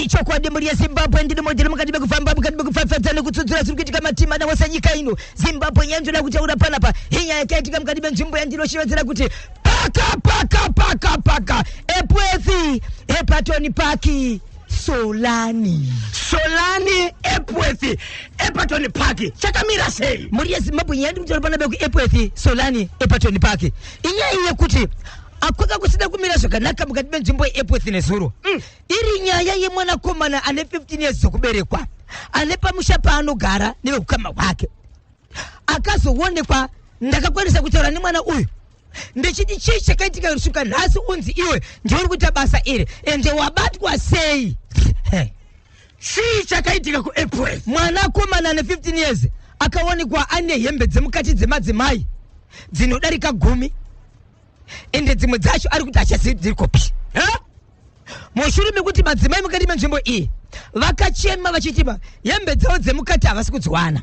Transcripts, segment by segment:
icho kwa demuri ya Zimbabwe ndilo modelo mukati bekufamba mukati bekufafatana kutsudzura ziri kuitika matima na wasanyika ino Zimbabwe nyanzvona kutaura panapa hinya yakaitika mukati benzvimbo yandinoshevedzera kuti paka Epworth Epatoni Park Solani Epworth Epatoni Park chakamira sei muri ya Zimbabwe nyandi kutaura panapa ku Epworth Solani Epatoni Park iye kuti akweka kusida kumira zvakanaka mukati benzvimbo yeEpworth nezuro iri nyaya yemwana komana ane 15 years zokuberekwa ane pamusha paanogara nevekukama wake akazoonekwa ndakakwanisa kutaura nemwana uyu ndechiti chii chakaitika kusvika nhasi unzi iwe ndiuri kuita basa iri ende wabatwa sei chii chakaitika kuEpworth mwana komana ane 15 years akaonekwa ane hembe dzemukati dzemadzimai dzinodarika 10 ende dzimwe dzacho ari kuti achazivi dziri kopi mushure mekuti madzimai mukati menzvimbo iyi vakachema vachitima hembe dzavo dzemukati havasi kudziwana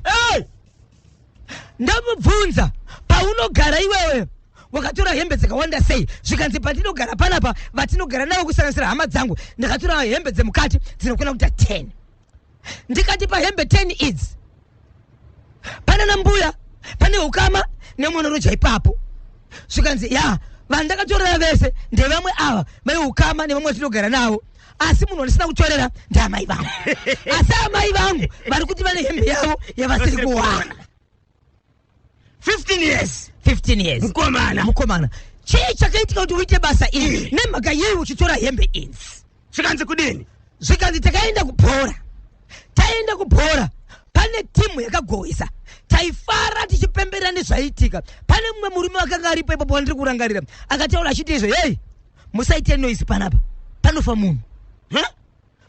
ndamubvunza paunogara iwewe wakatora hembe dzakawanda sei zvikanzi patinogara panapa vatinogara navo kusanganisira hama dzangu ndakatora hembe dzemukati dzinokwana kuita 10 ndikati pahembe 10 idzi pana nambuya pane ukama nemonorodya ipapo zvikanzi vandakatorera vese ndevamwe ava vaiukama nevamwe tinogara navo asi munhu andisina kutorera ndeamai vangu asi amai vangu vari kuti vane hembe yavo yavasiri kuwana 15 years mukomana chii chakaitika kuti uite basa iri nemhaka yei uchitora hembe idzi zvikanzi kudini zvikanzi taenda kubhora pane timu yakagohwisa taifara tichipemberera nezvaitika pane mumwe murume wakanga aripo ipapo wandiri kurangarira akataura achiti izvo hei musaite noise panapa panofa munhu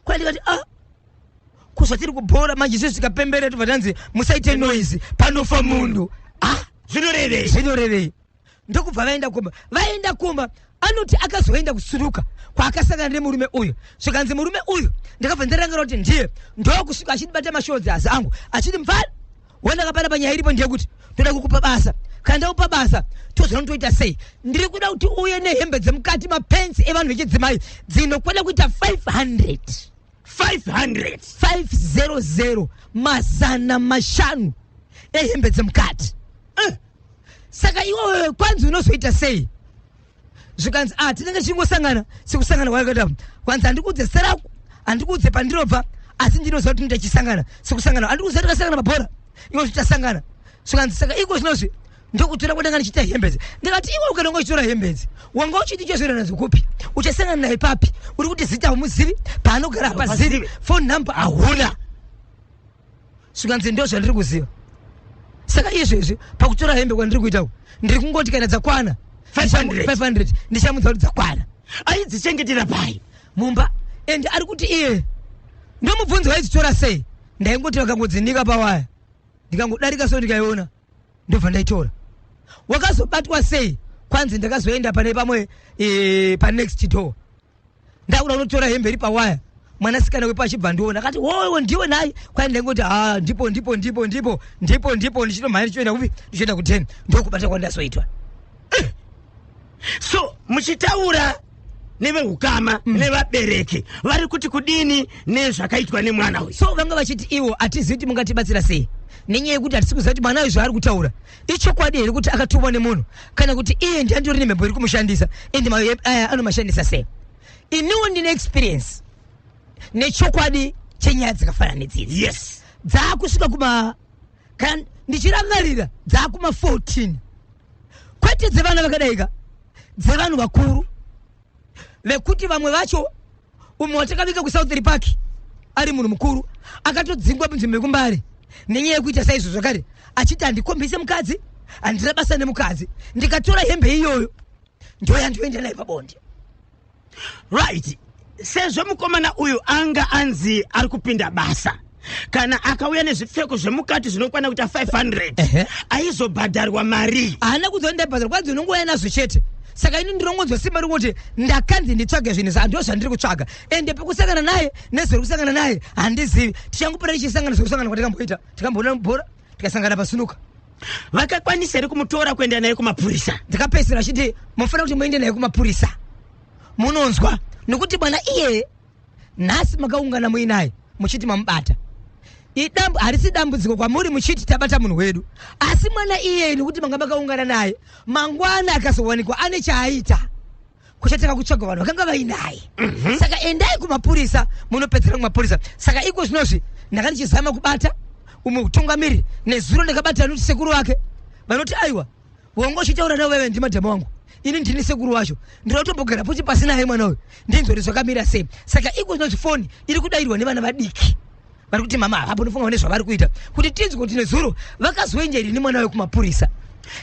kwa ndikati kuzva tiri kubhora manje zvizvi zvikapemberera tobva tanzi musaite noise panofa munhu zvinorevei ndokubva vaenda kumba anoti akazoenda kusuruka kwaakasangana nemurume uyu zvikanzi murume uyu ndakabva ndarangira kuti ndiye ndokusvika achindibata mashodzi azi angu achiti mfana wandakapana panyaya iripo ndeyekuti ndoda kukupa basa kana ndaupa basa tozoona toita sei ndiri kuda kuti uye nehembe dzemukati mapenzi evanhu vechidzimai dzinokwana kuita 500 mazana mashanu ehembe dzemukati saka iwewe kwanzi unozoita sei zvikanzi tinenge tichingosangana sekusangana kwakata kwanzi handikudze seraku handikudze pandinobva asi ndinoziva kuti ndichisangana sekusangana handikuziva tikasangana mabhora iwe tichasangana zvikanzi saka iko zvinozvi ndokutora kudanga ndichiita hembedzi ndikati iwe ukananga uchitora hembedzi wanga uchiti chezverana zvekupi uchasangana naye papi uri kuti zita haumuzivi paanogara hapazivi phone number hauna zvikanzi ndo zvandiri kuziva saka izvezvi pakutora hembe kwandiri kuitaku ndiri kungoti kana dzakwana 500 ndichamudza kuti dzakwana aidzichengetera pai mumba ende ari kuti iye ndomubvunza waidzitora sei ndaingoti vakangodzinika pawaya ndikangodarika so ndikaiona ndobva ndaitora wakazobatwa sei kwanzi ndakazoenda pane pamwe panext door ndakuda unotora hembe iri pawaya mwanasikana wepa achibva ndiona akati wowe ndiwe naye kwai ndaingoti ndipo ndichitomhanya ndichoenda kupi ndichoenda ku 10 ndokubata kwandazoitwa so muchitaura nevehukama nevabereki vari kuti kudini nezvakaitwa nemwana uyu so vanga vachiti iwo hatizivi kuti mungatibatsira sei nenyaya yekuti hatisi kuziva kuti mwana uyu zvaari kutaura ichokwadi here kuti akatumwa nemunhu kana kuti iye ndiandori nemhembo iri kumushandisa ende mayo aya anomashandisa sei iniwo ndine experience nechokwadi chenyaya dzakafanana nedzidzi yes dzaakusvika kana ndichirangarira dzaakuma 14 kwete dzevana vakadaika dzevanhu vakuru vekuti vamwe vacho umwe watakavika kuSouth Park ari munhu mukuru akatodzingwa munzvimbo yekumbare nenyaya yekuita saizvo zvakare achiti handikombise mukadzi handina basa nemukadzi ndikatora hembe iyoyo ndoyandoenda naye pabonde right sezvo mukomana uyu anga anzi ari kupinda basa kana akauya nezvipfeko zvemukati zvinokwana kuita 500 aizobhadharwa mari haana kuzoenda bhadharwa kwanzi unongouya nazvo chete saka ini ndirongonzwa simba rikuti ndakanzi nditsvage zvinhu ndo zvandiri kutsvaga ende pekusangana naye nezviri kusangana naye handizivi tichangopera tichisangana zvekusangana kwatikamboita tikamboona mubhora tikasangana pasunuka vakakwanisa here kumutora kuenda naye kumapurisa ndikapedzisira chiti munofanira kuti muende naye kumapurisa munonzwa nekuti mwana iye nasi makaungana muinaye muchiti mamubata idambu harisi dambudziko kwamuri muchiti tabata munhu wedu asi mwana iyeni kuti manga makaungana naye mangwana akazowanikwa ane chaaita kuchataka kutsvaga vanhu vakanga vainaye saka endai kumapurisa munopedzera kumapurisa saka iko zvinozvi ndakandichizama kubata umwe utungamiri nezuro ndakabata noti sekuru wake vanoti aiwa wongochitaura nawe wewe ndi madhama wangu ini ndini sekuru wacho ndinotombogara poti pasina hai mwana uyu ndinzori zvakamira sei saka iko zvinozvi foni iri kudairwa nevana vadiki vari kuti mama hapo ndinofunga nezvavari kuita kuti tinzwe kuti nezuro vakazoenjeri ni mwana wayo kumapurisa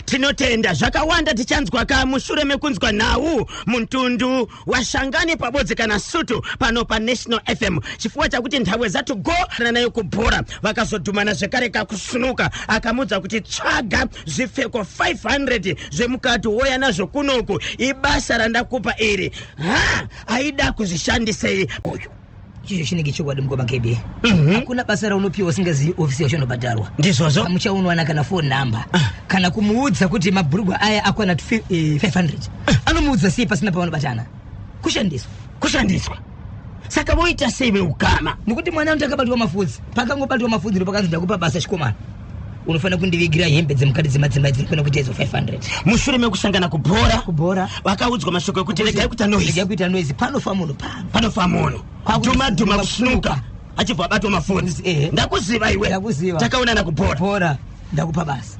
tinotenda zvakawanda tichanzwa mushure mekunzwa nhau muntundu washangani pabodzi kana sutu pano pa National FM chifukwa chakuti nthawe zatugo nayo kubhora vakazodhumana zvekare kakusunuka akamudza kuti tsvaga zvipfeko 500 zvemukati woya nazvo kunoku ibasa randakupa iri aida kuzvishandisei uyu chicho chinenge chokwadi mukoma KB hakuna basa raunopiwa usingazivi ofisi yacho inobhadharwa ndizvozvo amuchaunwana kana phone number kana kumuudza kuti mabhurugwa aya akwana 500 anomuudza sei pasina pavanobatana kushandiswa saka voita sei veukama nekuti mwana ndakabatwa mafudzi pakangobatwa mafudzi ndopakanzi ndakupa basa chikomana unofanira kundivigira hembe dzemukati dzemadzimai dzinofanira kuita izo 500 mushure mekusangana kubhora vakaudzwa mashoko ekuti regai kuita noise panofa munhu dhuma kusunuka achibva abatwa mafudzi ndakuziva iwe takaonana kubhora ndakupa basa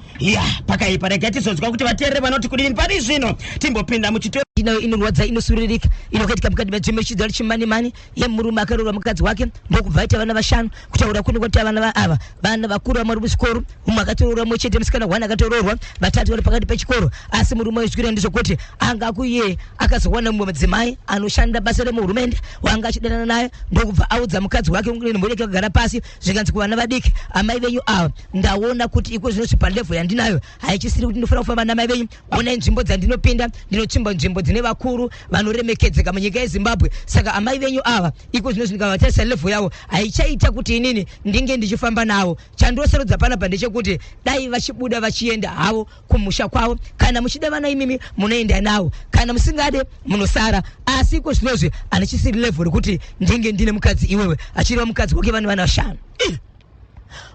pakaipa regai tizonzwa kuti vateereri vanoti kudini pari zvino timbopinda muchitoro inorwadza inosuririka inokaitika mukati medzimwe chidzaro chimani yemurume akaroorwa mukadzi wake ndokubva aita vana vashanu kutaura kuno kuti vana ava vana vakuru vamari kuchikoro umwe akatoroorwa mumwe chete musikana 1 akatoroorwa vatatu vari pakati pechikoro asi murume wezvikira ndizvokuti anga kuye akazowana mumwe madzimai anoshanda basa remuhurumende wanga achidanana naye ndokubva audza mukadzi wake mureke kugara pasi zvikanzi kuvana vadiki amai venyu ava ndaona kuti iko zvinozvi palevho yandinayo haichisiri kuti ndinofanira kufamba namai venyu onai nzvimbo dzandinopinda ndinochimba nzvimbo dzine vakuru vanoremekedzeka munyika yeZimbabwe saka amai venyu ava iko zvino zvindikavatarisa level yavo haichaita kuti inini ndinge ndichifamba navo chandosarudza panapa ndechekuti dai vachibuda vachienda havo kumusha kwavo kana muchida vana imimi munoenda navo kana musingade munosara asi iko zvinozvi hanichisiri level rekuti ndinge ndine mukadzi iwewe achiriva mukadzi wake vane vana vashanu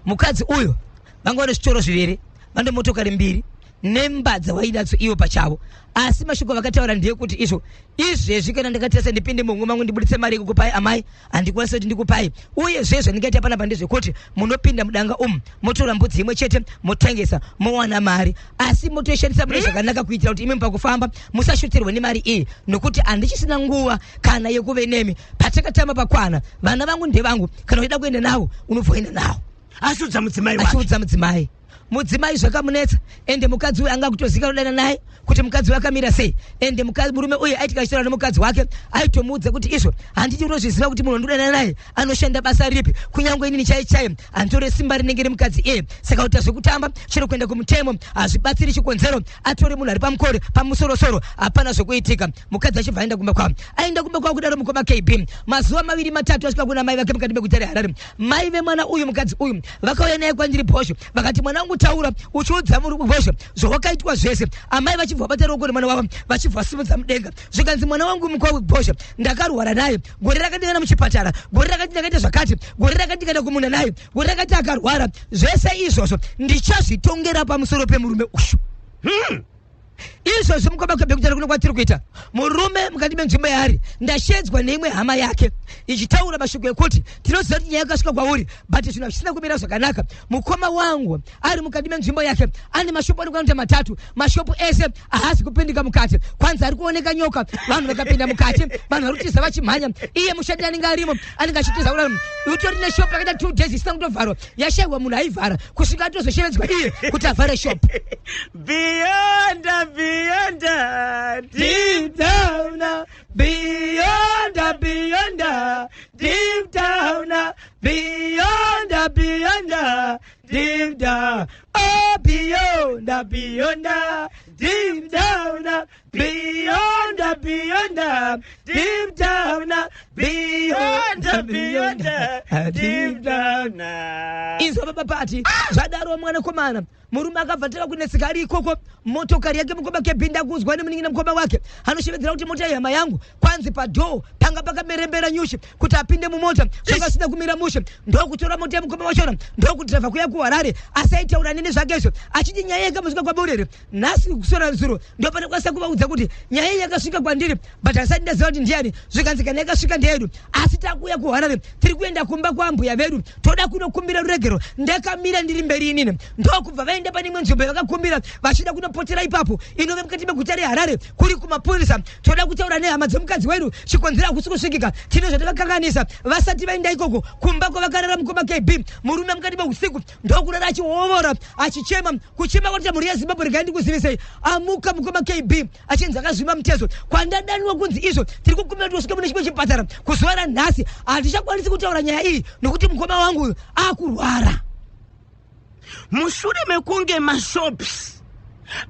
mukadzi uyu vanga vane zvitoro zviviri vane motokari 2 nembadza waidadzo iwo pachavo asi mashoko vakataura ndeyekuti izvezvi kana ndakatarisa ndipinde mumwe mangu ndibuditse mari yekukupai amai handikwanisa kuti ndikupai uye zvezvo ndingaita panapa ndezvekuti munopinda mudanga motora mbudzi imwe chete motengesa mowana mari asi motoishandisa mune zvakanaka kuitira kuti imi pakufamba musashoterwe nemari iyi nokuti handichisina nguva kana yekuve nemi patakatama pakwana vana vangu ndevangu kana uchida kuenda navo unobvoenda navo asiudza mudzimai mudzimai zvakamunetsa ende mukadzi uyu anga kutozika kudana naye kuti mukadzi wakamira sei ende murume uyu aiti kachitaura nomukadzi wake aitomuudza kuti izvo handiti unozviziva kuti munhu ndodana naye anoshanda basa ripi kunyange inini chaiye handitore simba rinenge remukadzi iye saka kuti zvekutamba chero kuenda kumutemo hazvibatsiri chikonzero atore munhu ari pamukore pamusorosoro hapana zvokuitika mukadzi achibva aenda kumba kwavo kudaro mukoma KB mazuva 2-3 asvika kuna mai vake mukati meguta reHarare mai vemwana uyu mukadzi uyu vakauya naye kwandiri Bhosho vakati mwana wangu taura uchiudza muri Bhosho zvawakaitwa zvese amai vachibva vabata ruoko remwana wavo vachibva simudza mudenga zvikanzi mwana wangu mukoma Bhosho ndakarwara naye gore rakati ndakaenda muchipatara gore rakati ndakaita zvakati gore rakati ndikaenda kumunda naye gore rakati akarwara zvese izvozvo ndichazvitongera pamusoro pemurume uyu izvozvo mukoma kutara kuno kwatiri kuita murume mukati menzvimbo yaari ndashedzwa neimwe hama yake ichitaura mashoko ekuti tinoziva kuti nyaya yakasvika kwauri but zvinhu zvisina kumira zvakanaka mukoma wangu ari mukati menzvimbo yake ane mashopu ari kuita 3 mashopu ese haasi kupindika mukati kwanza ari kuoneka nyoka vanhu vakapinda mukati vanhu vari kutiza vachimhanya iye mushandi anenge arimo anenge achitiza kuti utori neshopu yakaita 2 days isina kutovharwa yashaiwa munhu aivhara kusvika atozoshevedzwa iye kuti avhare shopu beyond deep down beyond deep down beyond deep down oh beyond deep down beyond deep down beyond, deep down. Izo baba pati zvadaro mwana komana murume akavhatira kunesika ari ikoko motokari yake mukoma kebhinda kuzwa nemuningina mukoma wake anoshevedzera kuti mota yehama yangu kwanzi padho panga pakamerembera nyushi kuti apinde mumota zvakasina kumira mushe ndokutora mota yemukoma wachona ndokudhiraivha kuya kuharare asaitaura nene zvakezvo achiti nyaya yake musvika kwaburere nhasi kusora zuro ndopane kwasa kuvaudza kuti nyaya yakasvika kwandiri but asati ndaziva kuti ndiani zvikanzikana yakasvika ndeyedu asi takuya kuharare tiri kuenda kumba kwambuya vedu toda kunokumbira ruregero ndakamira ndiri mberi inini ndokubva vaenda pane imwe nzvimbo yakakumbira vachida kunopotera ipapo inove mukati meguta reharare kuri kumapurisa toda kutaura nehama dzemukadzi wedu chikonzera hakusi kusvikika tino zvatakakanganisa vasati vaenda ikoko kumba kwavakarara mukoma KB murume mukati meusiku ndokurara achihovora achichema kuchema kwati mhuri yezimbabwe regai ndikuzivisei amuka mukoma KB achinzi akazvima mutezo kwandadaniwa kunzi izvo tiri kukumbira kuti usvike mune chimwe chipatara kuzuva ranhasi hatichakwanisi kutaura nyaya iyi nokuti mukoma wangu uyu akurwara. Mushure mekunge mashops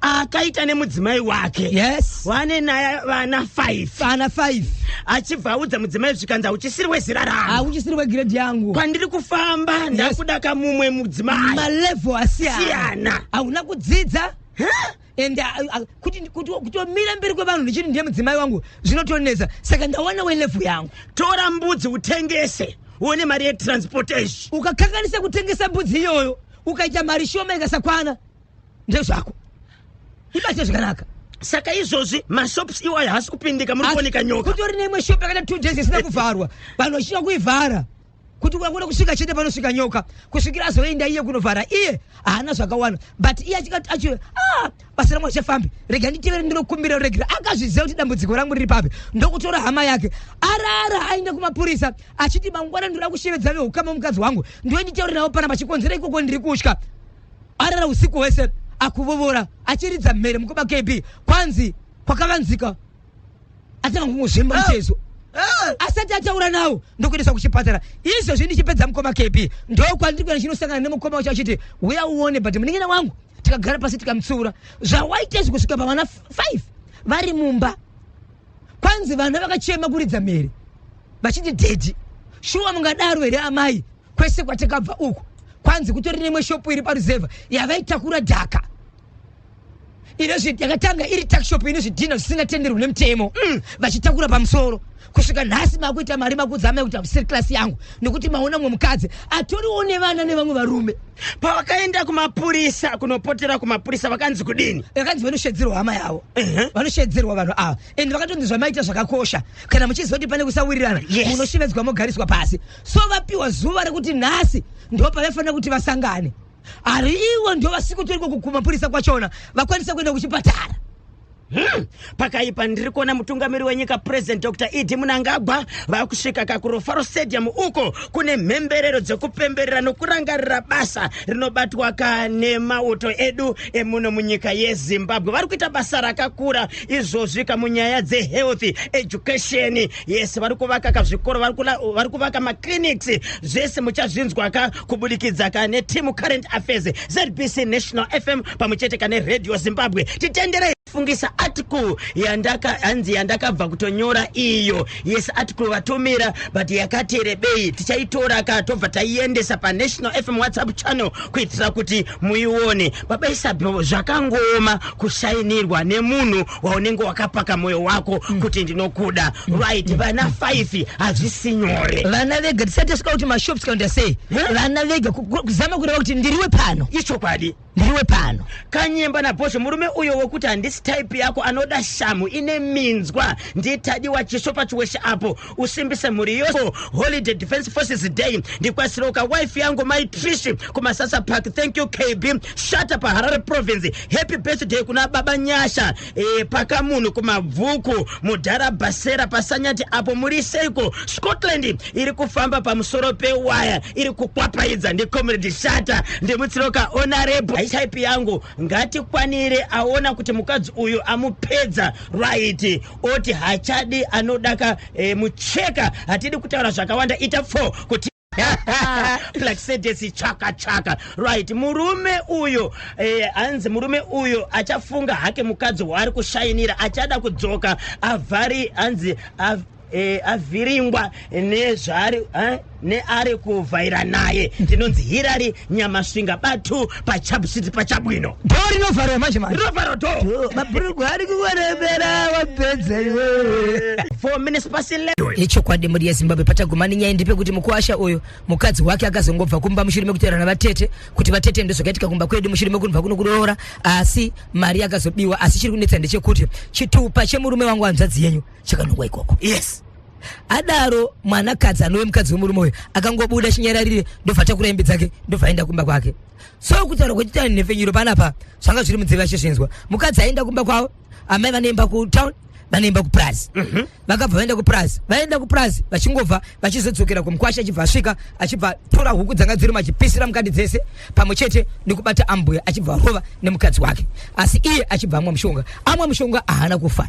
akaita nemudzimai wake, yes, wane naye vana 5 achibva audza mudzimai zvikanzi uchisiri wezira rangu, uchisiri wegrade yangu, kwandiri kufamba ndakuda kamumwe mudzimai malevel asiyana, hauna kudzidza and kutomira mberi kwevanhu ndichiti ndiye mudzimai wangu zvinotonetsa saka ndawana welevel yangu. Tora mbudzi utengese uone mari yetransportation. Ukakanganisa kutengesa mbudzi iyoyo ukaita mari shoma ikasakwana ndezvako ibate zvakanaka. Saka izvozvi mashops iwayo hasi kupindika muri kuoneka nyoka. Kutori neimwe shop yakata 2 days isina kuvharwa vanhu vachida kuivhara kuti ukakona kusvika chete panosvika nyoka kusvikira azoenda iye kunovhara iye haana zvakawana but iye achikati basa rangu achafambi rega nditevere ndinokumbira regera akazviziva kuti dambudziko rangu riri papi ndokutora hama yake arara aenda kumapurisa achiti mangwana ndoda kushevedza veukama mukadzi wangu ndiwe nditaure navo pana pachikonzera ikoko ndiri kutya. Arara usiku hwese akuvovora achiridza mhere mukoma KB kwanzi kwakavanzika atanga kungozvemba mutezo asati ataura nawo ndokuendesa kuchipatara. Izvozvi ndichipedza mukoma KB ndokwandiri kuenda chinosangana nemukoma wacho achiti uya uone but muningina wangu tikagara pasi tikamutsiura zvawaita izvi kusvika pavana 5 vari mumba kwanzi vana vakachema kuridza mhere vachiti dedi shuwa mungadaro here amai kwese kwatakabva uku kwanzi kutori neimwe shopu iri pareserve yavaitakura dhaka inozvi yakatanga iri takshop inozvidhina zvisingatenderwi nemutemo vachitakura pamusoro kusvika nhasi makuita mari makudzama kuti hausiri klasi yangu nekuti maona mwe mukadzi atoriwo nevana nevamwe varume. Pavakaenda kumapurisa kunopotera kumapurisa vakanzi kudini? Vakanzi vanoshedzerwa hama yavo, vanoshedzerwa vanhu ava ende vakatonzi zvamaita zvakakosha kana muchiziva kuti pane kusawirirana munoshevedzwa mogariswa pasi so vapiwa zuva rekuti nhasi ndo pavafanira kuti vasangane ari iwo ndio vasiku toriko kumapurisa kwachona vakwanisa kuenda kuchipatara. Pakaipa ndiri kuona mutungamiri wenyika President Dr. Idi Munangagwa vakusvika kakurofaro stadium uko kune mhemberero dzekupemberera nokurangarira basa rinobatwa kanemauto edu emuno munyika yeZimbabwe. Vari kuita basa rakakura izvozvi munyaya dzehealth education. Yes, vari kuvaka kazvikoro, vari kuvaka maclinics, zvese muchazvinzwa kubudikidza kane team current affairs ZBC National FM pamwechete kane Radio Zimbabwe. Titendere fungisa article yandakabva kutonyora iyo. Yes, article vatomera but yakati rebei tichaitora tobva taiendesa pa National FM WhatsApp channel kuitira kuti muione. Baba Isabel zvakangoma kushainirwa nemunhu waunenge wakapaka moyo wako kuti ndinokuda. Right, vana 5 hazvisinyore. Vana vega tisati sika kuti mashops kaunda sei. Vana vega kuzama kureva kuti ndiriwe pano. Icho kwadi ndiriwe pano. Kanyemba na Bosho murume uyo wokuti handisi type yako anoda shamu ine minzwa nditadiwa chisopa chiweshe apo usimbise mhuri yose. Holiday Defense Forces Day ndikwasiroka wife yangu my Trish kumasasa park. Thank you KB Shata pa Harare Province. Happy birthday kuna baba Nyasha pakamunhu kumabvuku mudhara basera pasanyati apo muri seiko Scotland iri kufamba pamusoro pewaya iri kukwapaidza ndi comrade Shata ndimutsiroka honorable. Type yangu ngatikwanire aona kuti mukadzi uyu amupedza. Right, oti hachadi anodaka mucheka hatidi kutaura zvakawanda ita 4 kuti like sedesi chaka. Right, murume uyo anzi murume uyo achafunga hake mukadzi waari kushainira achada kudzoka avari anzi avhiringwa neari kuvhaira naye tinonzi Hillary Nyamasvinga Batu pachabusiti pachabwino dori novhara manje rovharo do mabhurugu ari kuwerevera wapedza iwewe 4 minutes past 11 yechokwadi muri yeZimbabwe patagumani nyaya ndepekuti mukuwasha uyo mukadzi wake akazongobva kumba mushure mekuteerana navatete kuti vatete ndozvakaitika kumba kwedu mushure mekunubva kuno kuroora asi mari akazobiwa asi chiri kunetsa ndechekuti chitupa chemurume wangu hanzvadzi yenyu chakanongwa ikoko yes adaro mwanakadzi anove mukadzi wemurume uyu akangobuda chinyararire ndobva takura hembe dzake ndobva aenda kumba kwake so kutaura kwechitani nhefenyuro panapa zvanga zviri munzeve achizvinzwa mukadzi aenda kumba kwavo amai vanoemba kutown vanoemba kuprazi vakabva vaenda kuprazi vachingobva vachizodzokera kumkwasha achibva asvika achibva tora huku dzanga dziri machipisira mukadi dzese pamwe chete nekubata ambuya achibva rova nemukadzi wake asi iye achibva amwa mushonga haana kufa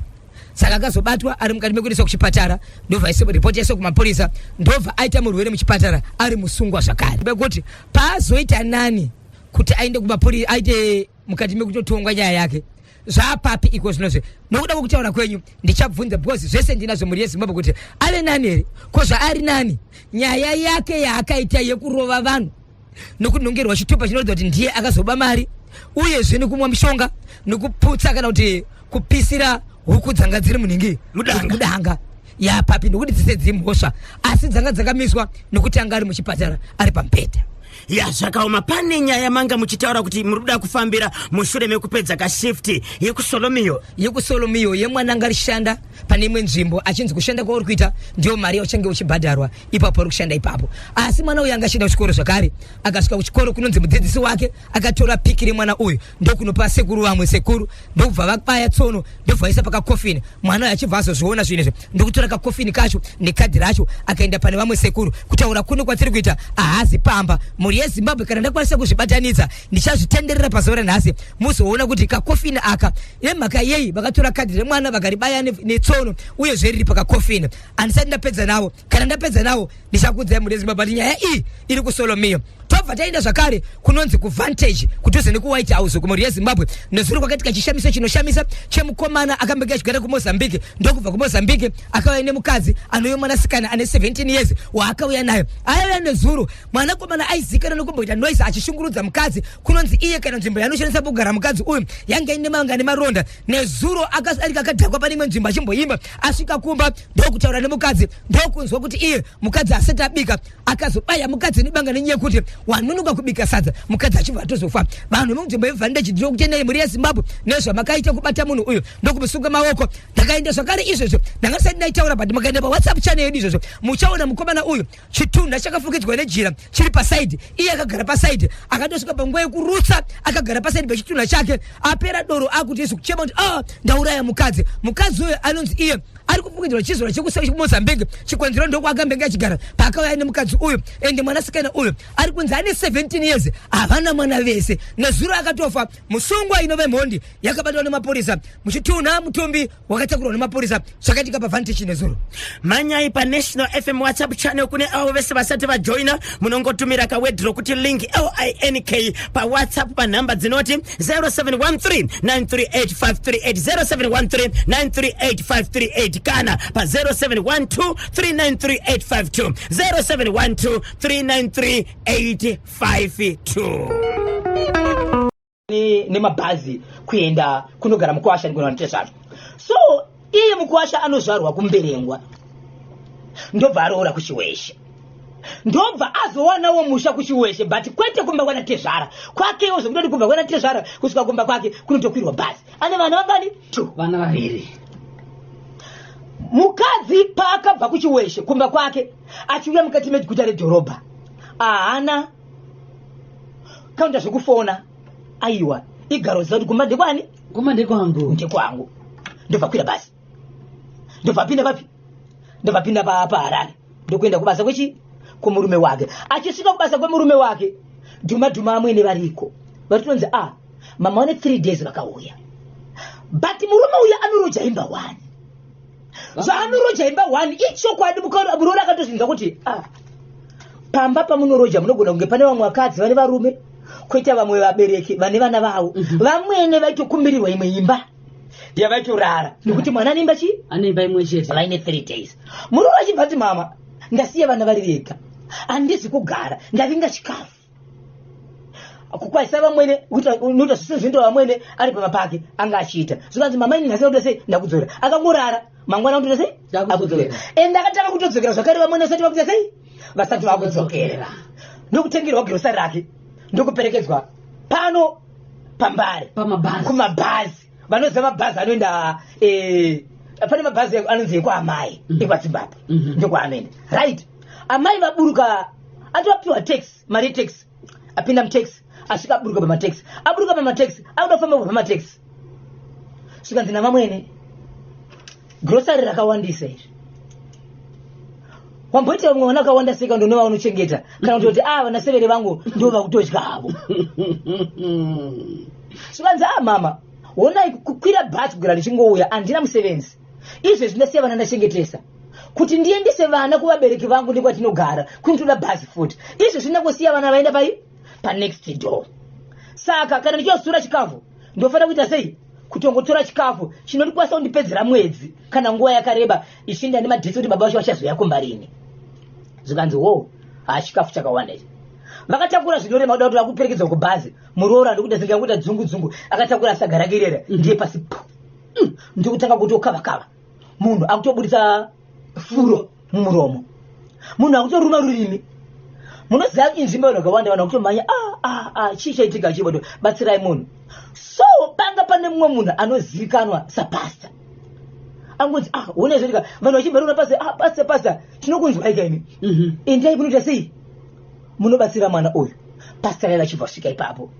saka akazobatwa ari mukati mekuendeswa kuchipatara ndobva aise ripoti yaiswa kumapurisa ndobva aita murwere muchipatara ari musungwa zvakare bekuti paazoita nani kuti aende kumapurisa aite mukati mekutotongwa nyaya yake zvapapi iko zvinozve nokuda kwokutaura kwenyu ndichabvunza because zvese ndinazvo muri yeZimbabwe kuti ave nani here ko zvaari nani nyaya yake yaakaita yekurova vanhu nokunongerwa chitupa chinorodza kuti ndiye akazoba mari uyezve nekumwa mishonga nekuputsa kana kuti kupisira huku dzanga dziri munhingi mudanga yapapi nokuti dzese dziri mhosva asi dzanga dzakamiswa nokuti anga ari muchipatara ari pamubhedha ya zvakaoma pane nyaya manga muchitaura kuti muri kuda kufambira mushure mekupedza kashifti yekusolomiyo yemwana anga arishanda pane imwe nzvimbo achinzi kushanda kwauri kuita ndiyo mari yauchange uchibhadharwa ipapo ari kushanda ipapo asi mwana uyu anga achienda kuchikoro zvakare akasvika kuchikoro kunonzi mudzidzisi wake akatora piki remwana uyu ndokunopa sekuru vamwe sekuru ndokubva vabaya tsono ndobva vaisa pakakofini mwana uyu achibva azozviona zvinezvi ndokutora kakofini kacho nekadhi racho akaenda pane vamwe sekuru kutaura kuno kwatiri kuita ahazi pamba muri yeZimbabwe kana ndakwanisa kuzvibatanidza ndichazvitenderera pazuva ranhasi muzoona kuti kakofini aka yemhaka yei vakatora kadhi remwana vakaribaya netsono uye zveriri pakakofini handisati ndapedza navo kana ndapedza navo ndichakudzai muri yeZimbabwe kuti nyaya iyi iri kusolomiyo tobva taenda zvakare kunonzi kuvantage kudhuze nekuwhite house kumuri yeZimbabwe nezuro kwakaitika chishamiso chinoshamisa chemukomana akambenge achigara kumozambique ndokubva kumozambique akauya nemukadzi anoyo mwanasikana ane 17 years waakauya nayo aiuya nezuro mwanakomana aizikana nokumboita noise achishungurudza mukadzi kunonzi iye kana nzvimbo yanoshandisa kugara mukadzi uyu yanga ine manga nemaronda nezuro akasarika akadhakwa pane imwe nzvimbo achimboimba asvika kumba ndokutaura nemukadzi ndokunzwa kuti iye mukadzi asati abika akazobaya mukadzi nebanga nenyaya kuti wanunuka kubika sadza mukadzi achibva atozofa vanhu vemunzvimbo yevhandeji ndiro kutendai muri yeZimbabwe nezvamakaita kubata munhu uyu ndokumusunga maoko ndakaenda zvakare izvozvo ndangasati ndaitaura but makaenda paWhatsApp channel yedu izvozvo muchaona mukomana uyu chitunda chakafukidzwa nejira chiri pasaidi iye akagara pasaidi akatosvika panguva yekurutsa akagara pasaidi pechitunda chake apera doro akuti isu kuchema kuti ndauraya mukadzi uyu anonzi iye ari kufukidzwa chizora chekumozambique chikonzero ndoko akambenge achigara paakauya nemukadzi uyu ende mwanasikana uyu ari kunzi ane 17 years havana mwana vese nezuro akatofa musungwa inove mhondi yakabatwa nemapurisa muchituna mutumbi wakatakurwa nemapurisa zvakaitika pavantage nezuro manyai paNational FM WhatsApp channel kune avo vese vasati vajoina munongotumira kawedhiro kuti link LINK paWhatsApp panhamba dzinoti 0713938538 0713938538 kana pa 0712393852 0712393852 nemabhazi kuenda kunogara mukuwasha ndikunonatezvazvo so iye mukuwasha anozvarwa kumberengwa ndobva aroora kuchiweshe ndobva azowanawo musha kuchiweshe but kwete kumba kwana tezvara kwakewo zvekutoti kumba kwana tezvara kusvika kumba kwake kunotokwirwa bhazi ane vana vangani 2 vana vaviri mukadzi paakabva kuchiweshe kumba kwake achiuya mukati meguta redhorobha haana kaunda zvekufona aiwa igaro zati kumba ndekwani kumba ndekwangu ndobva kwira basi ndobva pinda papi ndobva pinda paHarare ndokuenda kubasa kwechi kumurume wake achisvika kubasa kwemurume wake dhuma amwene variko varitonzi mama wane 3 days vakauya but murume uya anoroja imba 1 zvaanoroja imba 1 ichokwadi muroora akatozvinza kuti pamba pamunoroja munogona kunge pane vamwe vakadzi vane varume koita vamwe vabereki vane vana vavo vamwene vaitokumbirirwa imwe imba yavaitorara nekuti mwana anemba chi anemba imwe chete vaine 3 days. Murume achibva ati mama ndasiya vana vari vega handizi kugara ndavinga chikafu kukwaisa vamwene unoita zvisizvinto vamwene ari pamapake anga achiita zvikanzi mama ini nhasi sei ndakudzora akangorara mangwana kutoita sei akudzokera ende akatanga kutodzokera zvakare vamwene vasati vakuita sei vasati vakudzokera ndokutengerwa girosari rake ndokuperekedzwa pano pambare kumabhazi vanoziva mabhazi anoenda pane mabhazi anonzi ekuamai ekwazimbabwe ndokwaanoenda right. Amai vaburuka atopiwa taxi mari taxi apinda mutaxi asvika aburuka pamataxi aburuka pamataxi auda kufamba pamataxi svikanzi namamwene grosari rakawandisa izvi wamboita vamwe vana vakawanda seka ndonova unochengeta kana kutoti vanasevere vangu ndo vakutodya havo svikanzi mama onai kukwira bhazi kugara ndichingouya handina musevenzi izvezvi ndasiya vana ndachengetesa kuti ndiendese vana kuvabereki vangu ndikwatinogara kunitoda bhazi futi izvezvi ndangosiya vana vaenda panext door. Saka kana ndichosura chikafu ndofanira kuita sei kutongotora chikafu chinondikwanisa kundipedzera mwedzi kana nguva yakareba ichinda nemadhesi kuti baba vacho vachazoya kumbarini. Zvikanzi chikafu chakawanda ichi vakatakura zvinorema kuda kuti vakuperekedzwa kubhazi muroora ndikuti zingangoita dzungu akatakura saga rake irera ndiye pasi ndikutanga kutokava munhu akutobudisa furo mumuromo munhu akutoruma rurimi munoziva inzvimbo yakawanda vanhu vakutomhanya chii chaitika chibodo batsirai munhu so panga pane mumwe munhu anozivikanwa sapasta angonzi one zvotika vanhu vachimbaruna pasi pasta tinokunzwai kaimi endai munoita sei munobatsira mwana uyu pasta rai vachibva kusvika ipapo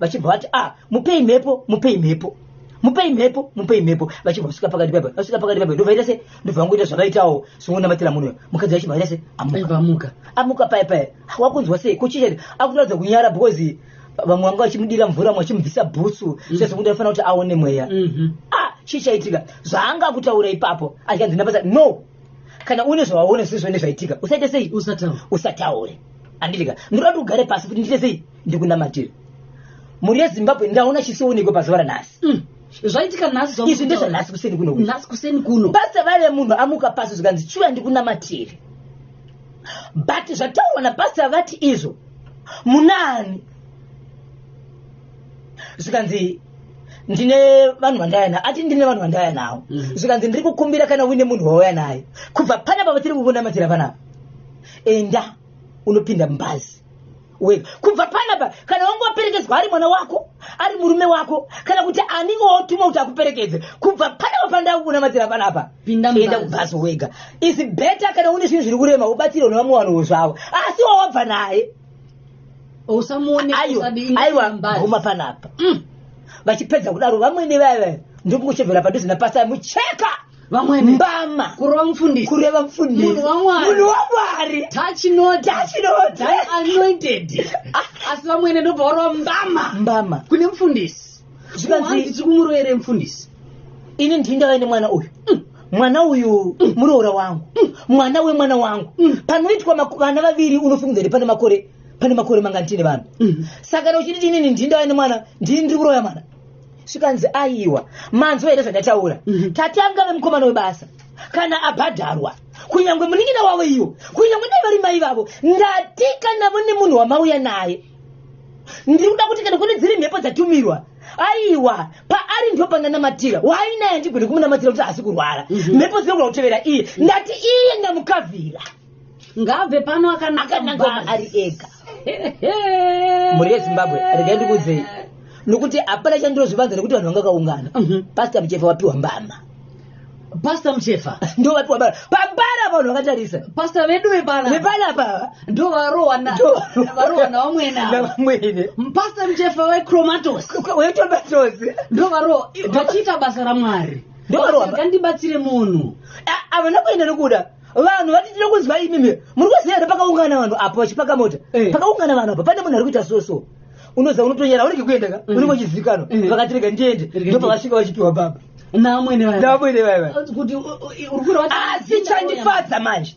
vachibva vati mupei mhepo vachibva kusvika pakati paipo ndovaita se ndobva vangoita zvavaitawo zvingonamatira munhu mukadzi vachibva vaita se amuka paipai wakunzwa sei kuchichati akutoradza kunyara because vamwe vanga vachimudira mvura mwachimubvisa bhutsu zvezvokuti afanira kuti aone mweya chii chaitika zvaanga kutaura ipapo achikanzi ndapasa no kana une zvawaona zvisizvo nezvaitika usaite sei usataure anditika ndoda kuti ugare pasi kuti ndiite sei ndikunamatira mhuri yezimbabwe ndaona chisionekwe pazuva ranhasi zvaitika nhasi izvi ndezvanhasi kuseni kuno basa vale munhu amuka pasi zvikanzi chiuya ndikunamatire but zvataurwa nabasa vati izvo munani zvikanzi ndine vanhu vandaya navo zvikanzi ndiri kukumbira kana uine munhu wauya naye kubva panapa patiri kukunamatira panapa enda unopinda mubhazi wega kubva panapa kana wangu waperekedzwa ari mwana wako ari murume wako kana kuti aninge wotuma kuti akuperekedze kubva panapa pandau kunamatira panapa enda kubhazi wega is better kana une zvinhu zviri kurema ubatsire nevamwe vanhu zvavo asi wawabva naye aiwa guma panapa vachipedza kudaro vamwene vaiva ndokungochevhera padhuze napasta mucheka vamwene mbama kureva mufundisi munhu wamwari anointed asi vamwene ndobva varova mbama kune mufundisi zvikanzi kumuroere mufundisi ini ndinda vaine mwana uyu muroora wangu mwana wemwana wangu panoitwa vana vaviri unofungidzari pane makore mangantine vanhu saka nauchiti inini ndinda vaine mwana ndini ndiri kuroya mwana zvikanzi aiwa manzwa here zvandataura tatanga vemukomana webasa kana abhadharwa kunyange munin'ina wavo iyo kunyange nevari mai vavo ndati kana vone munhu wamauya naye ndiri kuda kuti kana kune dziri mhepo dzatumirwa aiwa paari ndo pandanamatira wainaye ndigone kumunamatira kuti hasi kurwara mhepo dzinogona kutevera iye ndati iye ndamukavhira ngabve pano akanangoma ari ega mhuri yezimbabwe regai ndikuudzei nokuti hapana chandinozvivanza nekuti vanhu vanga kaungana pasta muchefa wapiwa mbama pasta muchefa ndo wapiwa mbama pambara vanhu vakatarisa pasta vedu vepanapa ndo varohwa navamwene pasta muchefa wechromatos ndo varohwa vachiita basa ramwari ndovarohwakandibatsire munhu avana kuenda nokuda vanhu vati tiri kunzwa imimi muri kuziva here pakaungana vanhu apo vachipaka mota pakaungana vanhu apa pane munhu ari kuita so unoza unotonyera urege kuenda ka unenge uchizivikanwa vakatirega ndiende ndo pakasvika vachipiwa baba namwene vaiva asi chandifadza manje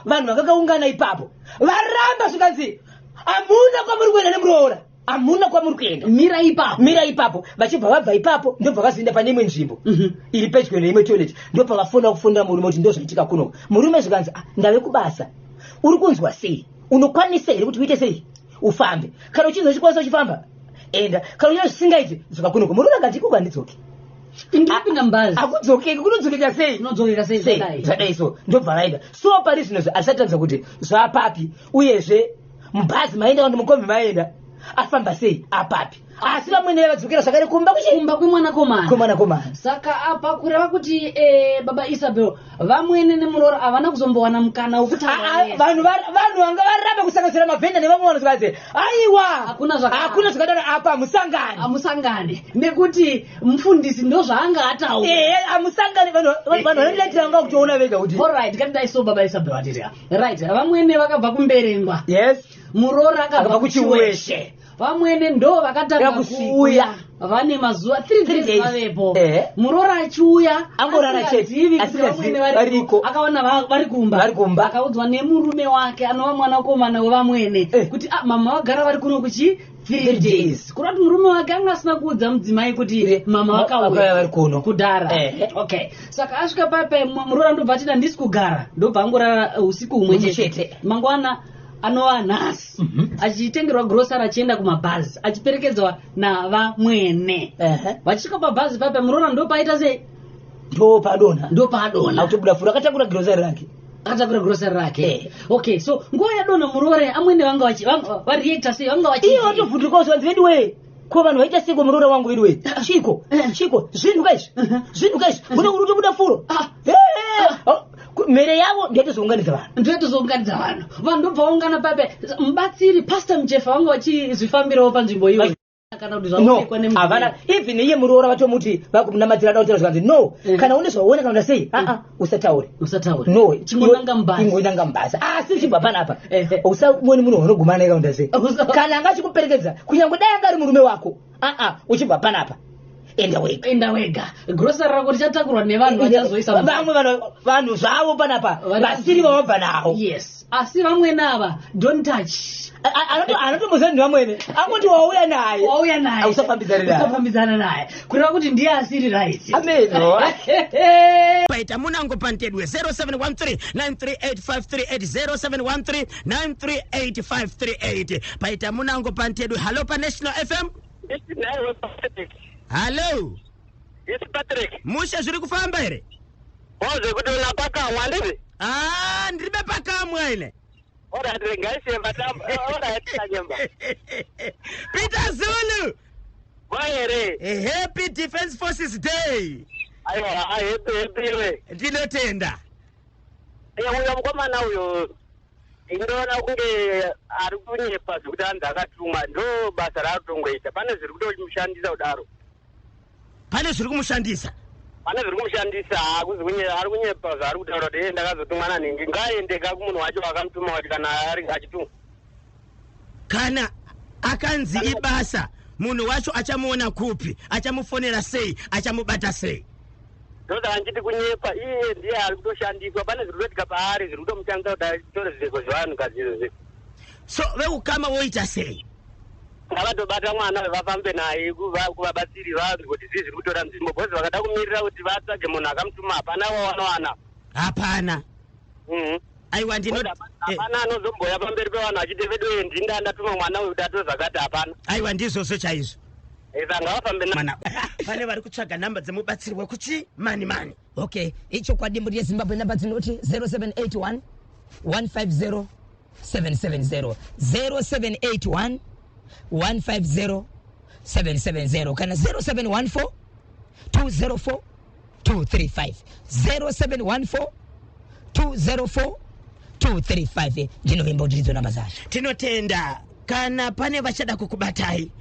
vanhu vakakaungana ipapo varamba zvikanzi hamuna kwamuri kuenda nemuroora amuna kwa muri kuenda mira ipapo vachibva vabva ipapo ndobva vazoenda pane imwe nzvimbo iri pedyo neimwe toilet ndobva vafunda kufunda murume kuti ndozvaitika kuno murume zvikanzi ndave kubasa uri kunzwa sei unokwanisa here kuti uite sei ufambe kana uchizozvikwanisa uchifamba enda kana uchina zvisingaiti dzoka kunoko murume akati kukandidzoke indipinda mbazi akudzokeki kunodzokeka sei unodzokeka sei zvadai so ndobva vaenda so pari zvino azvisatadza kuti zvapapi uyezve mubhazi maenda kandi mukombi maenda afamba sei apapi asi vamwene vadzokera zvakare kumba kwemwanakomana saka apa kureva kuti baba Isabel vamwene nemuroora havana kuzombowana mukana wekuti vanhu vanga varamba kusanganisira mavhenda nevamwe vanozikaze aiwa hakuna zvakadaro apa amusangane nekuti mufundisi ndo zvaanga ataura amusangane vanhu vanoletera vanga kutoona vega kuti alright katidai so baba Isabel atita right vamwene vakabva kumberengwa yes muroora akabva kuchiweshe vamwene ndo vakatanga kuuya vane mazuva 3 days vavepo muroora achiuya angorara chete variko akaona vari kumba akaudzwa nemurume wake anova mwanakomana wevamwene kuti mama vagara vari kuno kuchi 3 days kurati murume wake anga asina kuudza mudzimai kuti mama vakauya vari kuno kudhara okay saka asvika pape muroora ndobva atida ndisi kugara ndobva angorara usiku humwe chete mangwana anova nhasi achitengerwa grosari achienda kumabhazi achiperekedzwa navamwene vachisvika pabhazi pape muroora ndopaita sei ndopaadonha akutobuda furo akatakura grosari rake okay so nguva yadonha muroore amwene vanga vareacta sei vanga vatovhunduka zvanzi veduwe ko vanhu vaita seko muroora wangu veduwe chiko zvinhuka izvi muno uri utobuda furo mere yavo ndotozounganidza vanhu ndobva vaungana pape mubatsiri pastor mujefa vanga vachizvifambirawo panzvimbo iwe kana kuti zvaonekwa havana even iye muroora vatomuti vakumunamatsira dautira zvikanzi no kana une zvaona kana sei usataure no ingoinanga mubasa asi uchibva panapa usamoni munhu unogumana naye kaunda sei kana anga achikuperekedza kunyange dai anga ari murume wako uchibva panapa enda wega grosari rako richatakurwa nevanhu vachazoisa vamwe vanhu zvavo panapa vasiri vavabva nawo yes asi vamwene ava don't touch anotomuzani vamwene angoti wauya naye usafambidzana naye kureva kuti ndiye asiri right ameno paita munango pantedwe 0713938538 0713938538 paita munango pantedwe halo pa National FM Hello. Yes, Patrick. Musha zviri kufamba here? Oze kuti unapakamwa ndiri? Ndiribe pakamwa ine. Ora ndingaise mbatamba. Ora yatanyamba. Peter Zulu. Waere. Happy Defense Forces Day. Ayo, happy. Ndinotenda. Uyo mukomana uyo indona kunge ari kunyepa zvekuti anzi akatumwa ndo basa ratongoita pane zviri kutomushandisa kudaro pane zviri kumushandisa akuzi ari kunyepa zvaari kutaura kuti ndakazotumwa nanhingi ngaendeka kumunhu wacho akamutuma kuti kana ari achitumwa kana akanzi ibasa munhu wacho achamuona kupi achamufonera sei achamubata sei ndoda anchiti kunyepa iye ndiye ari kutoshandiswa pane zviri kutoitika paari zviri kutomushandisa kuti atore zvireko zvevanhu kazizvo so vekukama voita sei vavatobata mwana vafambe naye kuvabatsiri vanhu kuti zviri kutora nzvimbo bhozi vakada kumirira kuti vatsvage munhu akamutuma hapana wawanowana hapana aiwa hapana anozomboya pamberi pevanhu achiti vedoye ndinda ndatuma mwana uyu kuti atore zvakati hapana aiwa ndizvozvo chaizvo sanga vafambe pane vari kutsvaga nhamba dzemubatsiri wekuchi mani okay ichokwadi mburi yezimbabwe nhamba dzinoti 0781 150 770 0781 150 770 kana 0714 204 235 0714 204 235 ndinovimba kuti ndidzo namba zacho tinotenda kana pane vachada kukubatai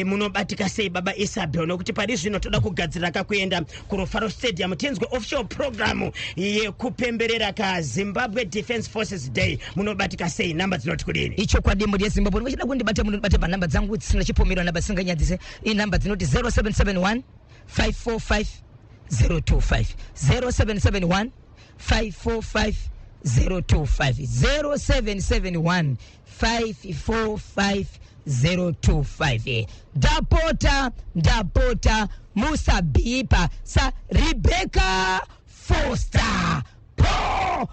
munobatika sei baba Isabel nokuti pari zvino toda kugadzirira kakuenda kuRufaro Stadium tinzwe official program yekupemberera ka Zimbabwe Defense Forces Day munobatika sei namba dzinoti kudini icho kwadi muri yeZimbabwe vachida kundibata munobate pa namba dzangu dzisina chipomero namba singanyadzise inamba dzinoti 0771 545 025 0771 545 025 0771 545 025 ndapota musabipa sa Rebecca Foster po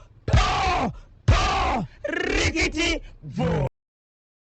rikiti vo